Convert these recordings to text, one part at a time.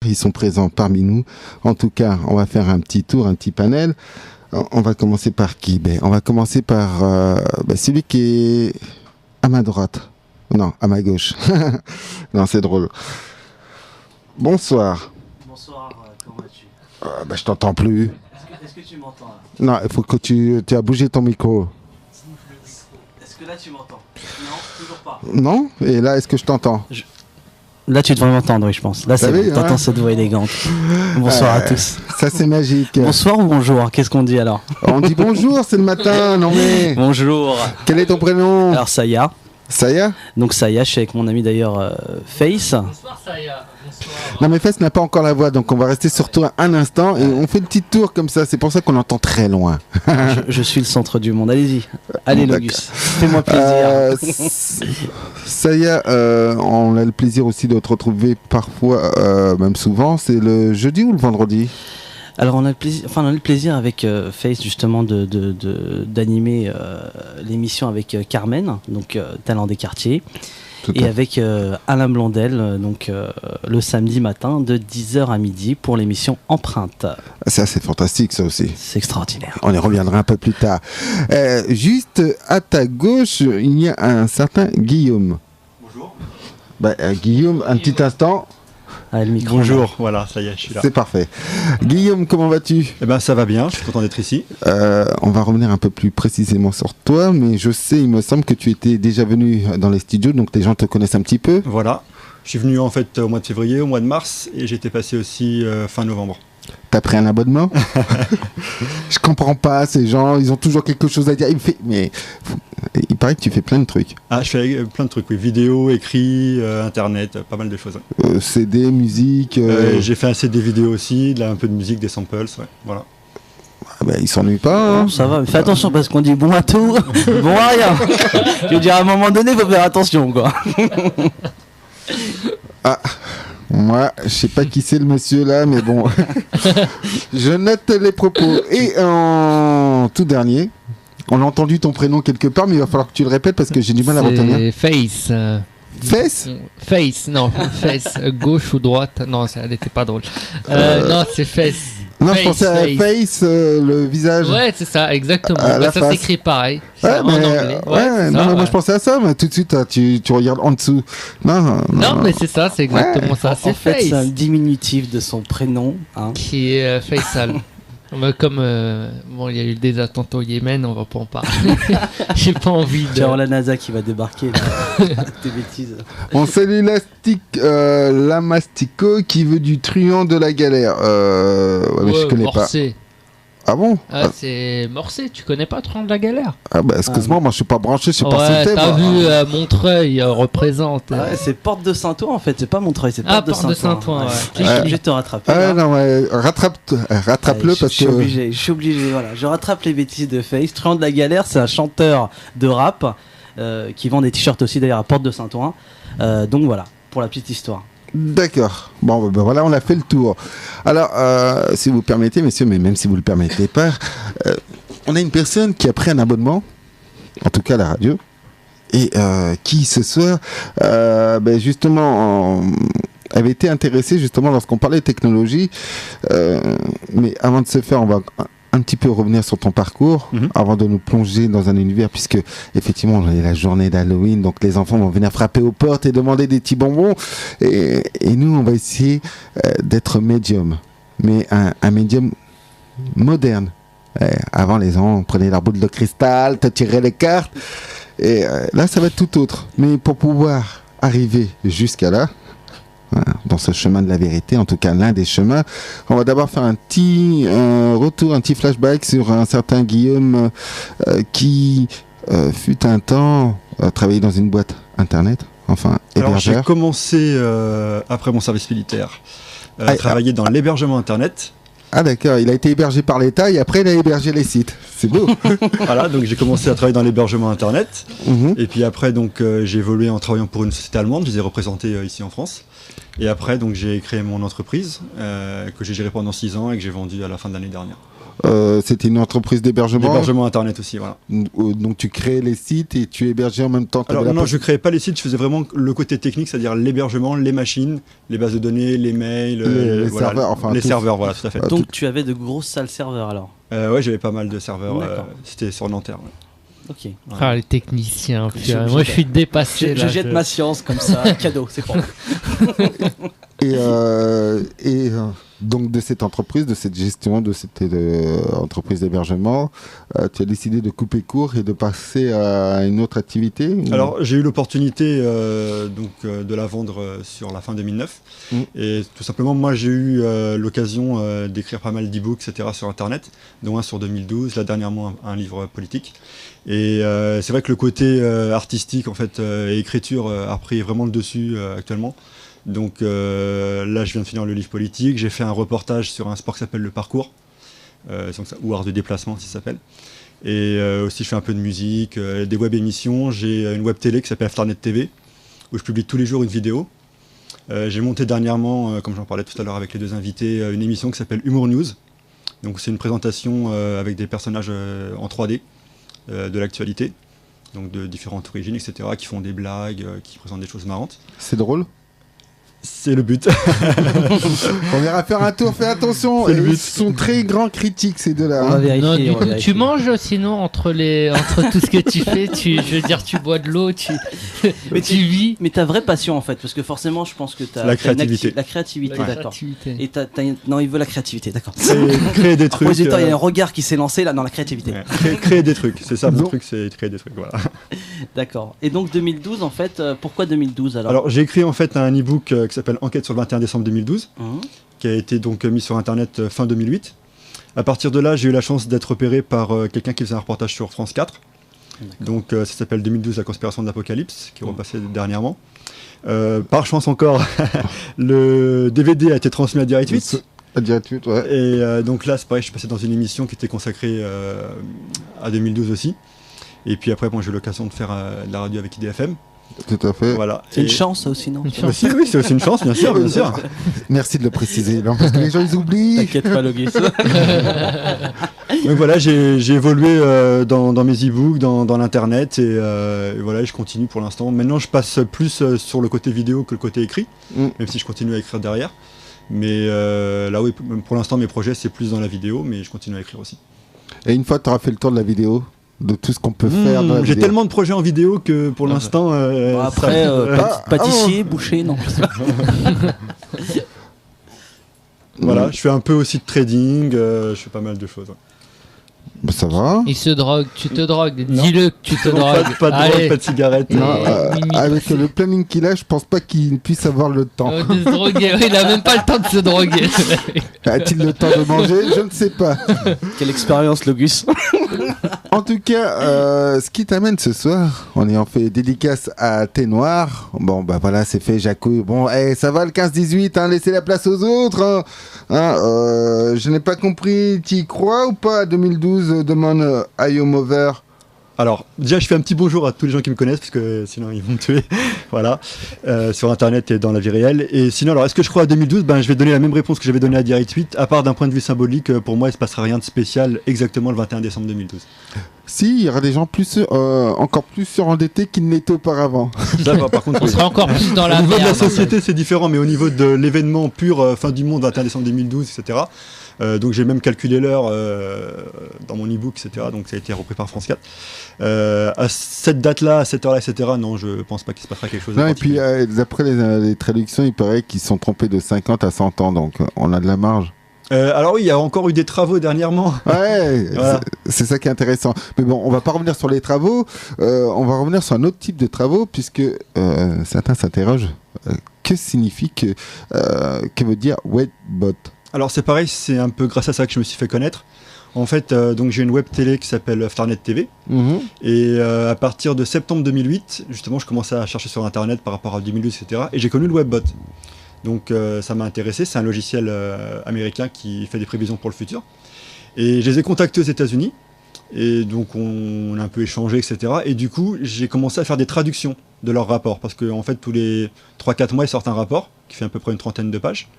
Ils sont présents parmi nous. En tout cas, on va faire un petit tour, un petit panel. On va commencer par qui? On va commencer par celui qui est à ma droite. Non, à ma gauche. Non, c'est drôle. Bonsoir. Bonsoir, comment vas-tu? Je t'entends plus. Est-ce que tu m'entends là? Non, il faut que tu as bougé ton micro. Est-ce que là tu m'entends? Non, toujours pas. Non? Et là, est-ce que je t'entends? Là tu devrais m'entendre, oui, je pense. Là c'est bon, t'entends cette voix élégante. Bonsoir à tous. Ça c'est magique. Bonsoir ou bonjour? Qu'est-ce qu'on dit alors? On dit bonjour, c'est le matin, non mais... Bonjour. Quel est ton prénom? Alors Saya. Saya? Donc Saya, je suis avec mon ami d'ailleurs Face. Bonsoir Saya. Bonsoir. Non mais Face n'a pas encore la voix, donc on va rester sur toi un instant et on fait une petite tour comme ça, c'est pour ça qu'on entend très loin. je suis le centre du monde, allez-y. Allez Logus, fais-moi plaisir. Saya, on a le plaisir aussi de te retrouver parfois, même souvent, c'est le jeudi ou le vendredi? Alors on a le plaisir avec Face justement d'animer l'émission avec Carmen, donc Talent des quartiers, et avec Alain Blondel, donc le samedi matin de 10h à midi pour l'émission Empreinte. Ça c'est fantastique ça aussi. C'est extraordinaire. On y reviendra un peu plus tard. Juste à ta gauche, il y a un certain Guillaume. Bonjour. Guillaume, un petit instant. Ah, le micro, bonjour, voilà, ça y est, je suis là. C'est parfait. Guillaume, comment vas-tu? Ça va bien, je suis content d'être ici. On va revenir un peu plus précisément sur toi, mais je sais, il me semble que tu étais déjà venu dans les studios, donc les gens te connaissent un petit peu. Voilà, je suis venu en fait au mois de février, au mois de mars, et j'étais passé aussi fin novembre. T'as pris un abonnement? Je comprends pas, ces gens, ils ont toujours quelque chose à dire. Il paraît que tu fais plein de trucs. Ah, je fais plein de trucs, oui. Vidéo, écrit, internet, pas mal de choses. CD, musique... J'ai fait un CD vidéo aussi, un peu de musique, des samples, ouais, voilà. Il s'ennuie pas, hein. Non, ça va, mais fais attention parce qu'on dit bon à tout, bon à rien. Je veux dire, à un moment donné, il faut faire attention, quoi. Moi, je sais pas qui c'est le monsieur là, mais bon. Je note les propos. Et en tout dernier, on a entendu ton prénom quelque part, mais il va falloir que tu le répètes parce que j'ai du mal à retenir. C'est Face. Face? Face, non, Face. Gauche ou droite? Non, elle était pas drôle. Non, c'est Face. Non, Face, je pensais à Face, le visage. Ouais, c'est ça, exactement. Ça s'écrit pareil. Ouais, en anglais. Moi je pensais à ça, mais tout de suite tu regardes en dessous. Non, mais c'est ça, c'est exactement ça. C'est En fait, Face. c'est un diminutif de son prénom. Hein. Qui est Faisal. Comme il y a eu des attentats au Yémen, on va pas en parler. J'ai pas envie de. Genre la NASA qui va débarquer là. Tes bêtises. On salue Lamastico qui veut du truand de la galère. Mais je connais Morcé. pas. Ah bon? C'est Morcé, tu connais pas Truand de la galère? Excuse-moi, moi je suis pas branché, je suis pas Ouais, sauté. t'as vu Montreuil représente. C'est Porte de Saint-Ouen en fait, c'est pas Montreuil, c'est Porte de Porte de Saint-Ouen. Saint-Ouen, Je suis obligé de te rattraper. Rattrape-le parce que... Je suis obligé, voilà. Je rattrape les bêtises de Face. Truand de la galère, c'est un chanteur de rap qui vend des t-shirts aussi d'ailleurs à Porte de Saint-Ouen. Donc voilà, pour la petite histoire. D'accord. Bon, voilà, on a fait le tour. Alors, si vous permettez, messieurs, mais même si vous ne le permettez pas, on a une personne qui a pris un abonnement, en tout cas à la radio, et qui ce soir, justement, avait été intéressée justement lorsqu'on parlait de technologie. Mais avant de se faire, on va un petit peu revenir sur ton parcours avant de nous plonger dans un univers, puisque effectivement on est la journée d'Halloween, donc les enfants vont venir frapper aux portes et demander des petits bonbons, et nous on va essayer d'être médium, mais un médium moderne. Avant les gens prenaient leur boule de cristal, te tiraient les cartes, et là ça va être tout autre, mais pour pouvoir arriver jusqu'à là, dans ce chemin de la vérité, en tout cas l'un des chemins, on va d'abord faire un petit retour, un petit flashback sur un certain Guillaume qui fut un temps travailler dans une boîte internet, enfin hébergeur. Alors j'ai commencé après mon service militaire à travailler dans l'hébergement internet. Ah d'accord, il a été hébergé par l'État et après il a hébergé les sites. C'est beau. Voilà, donc j'ai commencé à travailler dans l'hébergement internet. Et puis après, donc j'ai évolué en travaillant pour une société allemande, je les ai représentés ici en France. Et après, donc j'ai créé mon entreprise que j'ai gérée pendant 6 ans et que j'ai vendue à la fin de l'année dernière. C'était une entreprise d'hébergement. D'hébergement internet aussi, voilà. Donc tu créais les sites et tu hébergeais en même temps. Alors non, je créais pas les sites, je faisais vraiment le côté technique, c'est-à-dire l'hébergement, les machines, les bases de données, les mails, les voilà, serveurs, enfin les serveurs, voilà, tout à fait. Donc tu avais de grosses salles serveurs alors. Ouais, j'avais pas mal de serveurs. C'était sur Nanterre. Ouais. Ok. Ah, les techniciens. Moi, je suis dépassé. Je jette ma science comme ça, cadeau, c'est bon. Et donc de cette entreprise, de cette gestion, de cette entreprise d'hébergement, tu as décidé de couper court et de passer à une autre activité ou... Alors j'ai eu l'opportunité de la vendre sur la fin 2009. Et tout simplement, moi j'ai eu l'occasion d'écrire pas mal d'e-books, etc. sur Internet, dont un sur 2012, là dernièrement un livre politique. Et c'est vrai que le côté artistique en fait, et écriture a pris vraiment le dessus actuellement. Donc là, je viens de finir le livre politique. J'ai fait un reportage sur un sport qui s'appelle le parcours, ou art de déplacement, si ça s'appelle. Et aussi, je fais un peu de musique, des web émissions. J'ai une web télé qui s'appelle Afternet TV, où je publie tous les jours une vidéo. J'ai monté dernièrement, comme j'en parlais tout à l'heure avec les deux invités, une émission qui s'appelle Humour News. Donc c'est une présentation avec des personnages en 3D de l'actualité, donc de différentes origines, etc., qui font des blagues, qui présentent des choses marrantes. C'est drôle? C'est le but. On ira faire un tour, fais attention. Ils sont très grands critiques ces deux-là. On va vérifier, non, du on va coup, vérifier. tu manges sinon entre tout ce que tu fais, je veux dire, tu bois de l'eau, tu vis. Mais ta vraie passion en fait, parce que forcément, je pense que t'as La créativité. La créativité, La d'accord. créativité. Et non, il veut la créativité, d'accord. Créer des Pour trucs. les auditeurs, il y a un regard qui s'est lancé là dans la créativité. Ouais. Créer des trucs, c'est ça mon truc, c'est créer des trucs, voilà. D'accord. Et donc 2012 en fait, pourquoi 2012 alors? Alors j'ai écrit en fait un e-book qui s'appelle Enquête sur le 21 décembre 2012, qui a été donc mis sur internet fin 2008. À partir de là, j'ai eu la chance d'être repéré par quelqu'un qui faisait un reportage sur France 4. Donc ça s'appelle 2012 la conspiration de l'Apocalypse, qui est repassé dernièrement. Par chance encore, le DVD a été transmis à Direct 8. À Direct 8, ouais. Et donc là, c'est pareil, je suis passé dans une émission qui était consacrée à 2012 aussi. Et puis après, bon, j'ai eu l'occasion de faire de la radio avec IDFM. Tout à fait. Voilà. C'est une chance ça aussi, non? Aussi, oui, c'est aussi une chance, bien sûr, bien sûr. Merci de le préciser, non, parce que les gens ils oublient. T'inquiète pas, Logis. Donc voilà, j'ai évolué dans mes e-books, dans l'internet, et voilà, je continue pour l'instant. Maintenant, je passe plus sur le côté vidéo que le côté écrit, même si je continue à écrire derrière. Mais là, oui, pour l'instant, mes projets, c'est plus dans la vidéo, mais je continue à écrire aussi. Et une fois que tu auras fait le tour de la vidéo, de tout ce qu'on peut faire dans la j'ai vidéo. tellement de projets en vidéo que pour l'instant... Bon, après, pâtissier, boucher, non. Voilà, je fais un peu aussi de trading, je fais pas mal de choses. Ouais. Bah, ça va. Il se drogue, tu te drogues, dis-le que tu te drogues. Pas de drogue, pas de cigarette. Non, avec le planning qu'il a, je pense pas qu'il puisse avoir le temps. De se droguer, il a même pas le temps de se droguer. A-t-il le temps de manger? Je ne sais pas. Quelle expérience, Logus. En tout cas, ce qui t'amène ce soir, on ayant fait dédicace à Thé Noir. Bon, bah voilà, c'est fait, Jacouille. Bon, ça va le 15-18, hein, laissez la place aux autres. Je n'ai pas compris, tu y crois ou pas à 2012, demande I.O. Over. Alors, déjà, je fais un petit bonjour à tous les gens qui me connaissent, parce que sinon ils vont me tuer. Voilà, sur Internet et dans la vie réelle. Et sinon, alors, est-ce que je crois à 2012? Je vais donner la même réponse que j'avais donnée à Direct 8, à part d'un point de vue symbolique, pour moi, il ne se passera rien de spécial exactement le 21 décembre 2012. Si, il y aura des gens encore plus surendettés qu'ils n'étaient auparavant. Ça va, par contre, On sera encore plus dans la au niveau de la merde. société, c'est différent, mais au niveau de l'événement pur fin du monde, 21 décembre 2012, etc. Donc j'ai même calculé l'heure dans mon e-book, etc. Donc ça a été repris par France 4. À cette date-là, à cette heure-là, etc. Non, je pense pas qu'il se passera quelque chose de Non, et puis, particulier. d'après les traductions, il paraît qu'ils se sont trompés de 50 à 100 ans, donc on a de la marge. Alors oui, il y a encore eu des travaux dernièrement. Ouais, Voilà. c'est ça qui est intéressant. Mais bon, on va pas revenir sur les travaux, on va revenir sur un autre type de travaux, puisque certains s'interrogent. Que signifie que veut dire Webbot? Alors c'est pareil, c'est un peu grâce à ça que je me suis fait connaître. En fait, donc j'ai une web télé qui s'appelle Afternet TV. Et à partir de septembre 2008, justement, je commençais à chercher sur Internet par rapport à 2012, etc. Et j'ai connu le Webbot. Donc ça m'a intéressé. C'est un logiciel américain qui fait des prévisions pour le futur. Et je les ai contactés aux États-Unis. Et donc on a un peu échangé, etc. Et du coup, j'ai commencé à faire des traductions de leurs rapports. Parce qu'en fait, tous les 3-4 mois, ils sortent un rapport qui fait à peu près une 30aine de pages.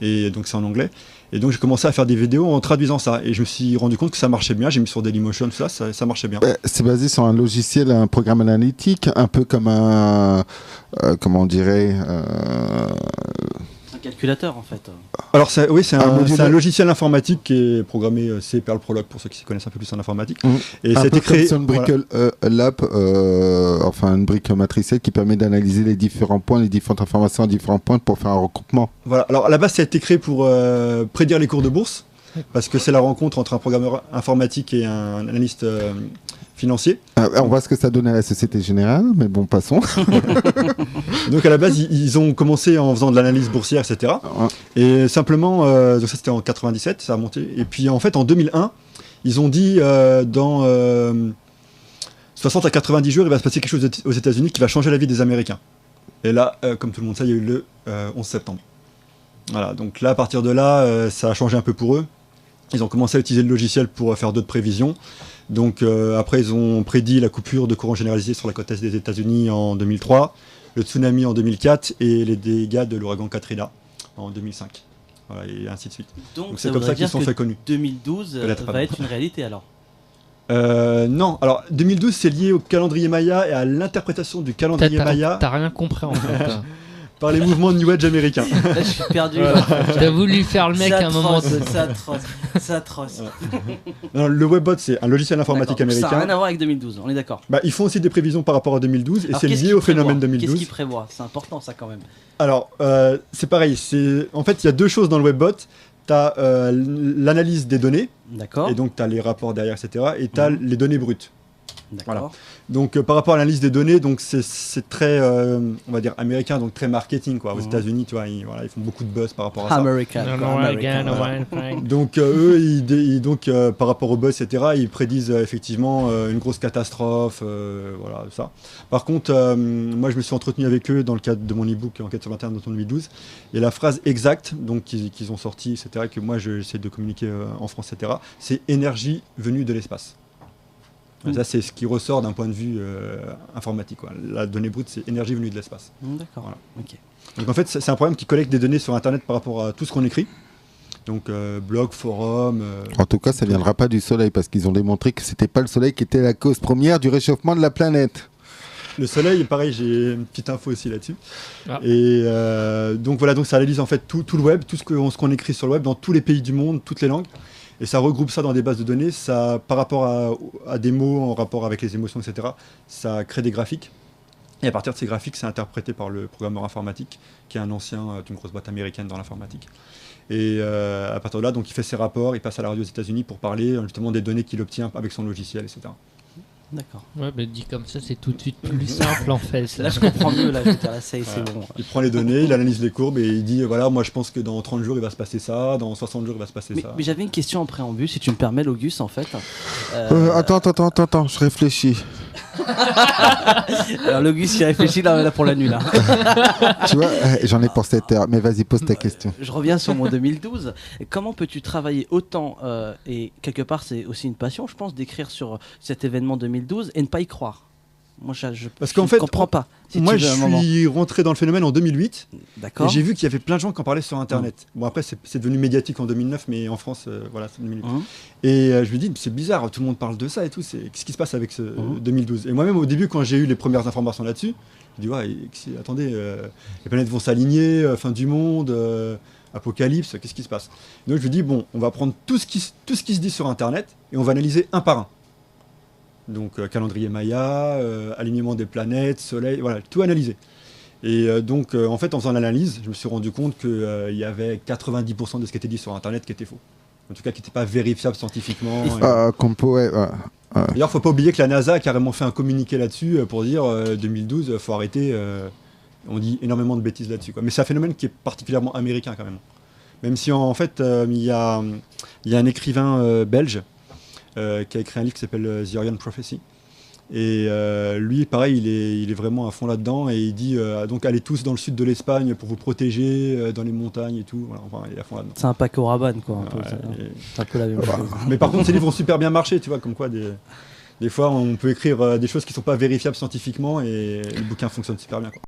et donc c'est en anglais. Et donc j'ai commencé à faire des vidéos en traduisant ça, et je me suis rendu compte que ça marchait bien. J'ai mis sur Dailymotion, tout ça, ça marchait bien. C'est basé sur un logiciel, un programme analytique, un peu comme un, comment on dirait, un calculateur en fait. Alors oui, c'est un logiciel informatique qui est programmé C, Perl, Prolog pour ceux qui s'y connaissent un peu plus en informatique. Et ça a été créé sur une brique lab, enfin une brique matricielle qui permet d'analyser les différents points, les différentes informations à différents points pour faire un recoupement. Voilà. Alors à la base, ça a été créé pour prédire les cours de bourse, parce que c'est la rencontre entre un programmeur informatique et un analyste financier. On voit ce que ça donne à la Société Générale, mais bon, passons. Donc à la base, ils ont commencé en faisant de l'analyse boursière, etc. Et simplement, donc ça c'était en 97, ça a monté. Et puis en fait, en 2001, ils ont dit dans 60 à 90 jours, il va se passer quelque chose aux États-Unis qui va changer la vie des Américains. Et là, comme tout le monde sait, il y a eu le 11 septembre. Voilà, donc là, à partir de là, ça a changé un peu pour eux. Ils ont commencé à utiliser le logiciel pour faire d'autres prévisions. Donc après, ils ont prédit la coupure de courant généralisé sur la côte est des États-Unis en 2003, le tsunami en 2004 et les dégâts de l'ouragan Katrina en 2005. Voilà, et ainsi de suite. Donc c'est comme ça qu'ils sont fait connus. 2012 va être une réalité alors. Non, alors 2012 c'est lié au calendrier Maya et à l'interprétation du calendrier Maya. T'as rien compris en fait. Par les mouvements de New Age américains. Là, je suis perdu. T'as voulu faire le mec à un moment. C'est atroce. Non, le webbot, c'est un logiciel informatique américain. Ça n'a rien à voir avec 2012, on est d'accord. Bah, ils font aussi des prévisions par rapport à 2012 et c'est lié au phénomène 2012. Qu'est-ce qu'ils prévoient? C'est important ça quand même. Alors, c'est pareil. En fait, il y a deux choses dans le webbot. Tu as l'analyse des données. D'accord. Et donc, tu as les rapports derrière, etc. Et tu as les données brutes. D'accord. Voilà. Donc par rapport à l'analyse des données, donc c'est très, on va dire américain, donc très marketing quoi. Aux États-Unis, tu vois, ils font beaucoup de buzz par rapport à ça. American. Donc eux, par rapport au buzz, etc., ils prédisent effectivement une grosse catastrophe, voilà ça. Par contre, moi je me suis entretenu avec eux dans le cadre de mon e-book Enquête sur l'Internet en 2012. Et la phrase exacte, donc qu'ils ont sorti, etc., que moi j'essaie de communiquer en France, etc., c'est énergie venue de l'espace. Ça, c'est ce qui ressort d'un point de vue informatique, quoi. La donnée brute, c'est énergie venue de l'espace. D'accord. Voilà. Okay. Donc en fait, c'est un problème qui collecte des données sur Internet par rapport à tout ce qu'on écrit. Donc blog, forum. En tout cas, ça ne viendra pas du Soleil parce qu'ils ont démontré que c'était pas le Soleil qui était la cause première du réchauffement de la planète. Le Soleil, pareil, j'ai une petite info aussi là-dessus. Ah. Et donc voilà, donc ça analyse en fait tout le web, tout ce qu'on écrit sur le web dans tous les pays du monde, toutes les langues. Et ça regroupe ça dans des bases de données, ça, par rapport à des mots, en rapport avec les émotions, etc., ça crée des graphiques. Et à partir de ces graphiques, c'est interprété par le programmeur informatique, qui est un ancien d'une grosse boîte américaine dans l'informatique. Et à partir de là, donc, il fait ses rapports, il passe à la radio aux États-Unis pour parler justement des données qu'il obtient avec son logiciel, etc. D'accord. Ouais, mais dit comme ça, c'est tout de suite plus simple en fait. Là, je comprends mieux. Là, c'est bon. Il prend les données, il analyse les courbes et il dit voilà, moi je pense que dans 30 jours il va se passer ça, dans 60 jours il va se passer ça. Mais j'avais une question en préambule, si tu me permets, Logus, en fait. Attends, je réfléchis. Alors, Logus, il réfléchit là pour la nuit là. Tu vois, j'en ai pour 7 heures, mais vas-y, pose ta question. Je reviens sur mon 2012. Comment peux-tu travailler autant et quelque part, c'est aussi une passion, je pense, d'écrire sur cet événement 2012 et ne pas y croire. Moi, parce qu'en fait, comprends pas. Si moi, je suis rentré dans le phénomène en 2008. D'accord. Et j'ai vu qu'il y avait plein de gens qui en parlaient sur Internet. Bon, après, c'est devenu médiatique en 2009, mais en France, voilà, c'est 2008. Et je me dis, c'est bizarre, tout le monde parle de ça et tout. Qu'est-ce qui se passe avec ce 2012 ? Et moi-même, au début, quand j'ai eu les premières informations là-dessus, je me dis, ouais, attendez, les planètes vont s'aligner, fin du monde, apocalypse, qu'est-ce qui se passe ? Donc, je me dis, bon, on va prendre tout ce qui se dit sur Internet et on va analyser un par un. Donc calendrier Maya, alignement des planètes, soleil, voilà, tout analysé. Et donc en fait en faisant l'analyse, je me suis rendu compte qu'il y avait 90% de ce qui était dit sur Internet qui était faux. En tout cas qui n'était pas vérifiable scientifiquement. D'ailleurs, il ne faut pas oublier que la NASA a carrément fait un communiqué là-dessus pour dire 2012, il faut arrêter. On dit énormément de bêtises là-dessus, quoi. Mais c'est un phénomène qui est particulièrement américain quand même. Même si en fait il y a un écrivain belge qui a écrit un livre qui s'appelle The Orion Prophecy. Et lui, pareil, il est vraiment à fond là-dedans et il dit donc allez tous dans le sud de l'Espagne pour vous protéger dans les montagnes et tout. Voilà, enfin, il est à fond là-dedans. C'est un Paco Rabanne, quoi. C'est un peu la même chose. Mais par contre, ces livres ont super bien marché, tu vois, comme quoi des fois on peut écrire des choses qui ne sont pas vérifiables scientifiquement et le bouquin fonctionne super bien, quoi.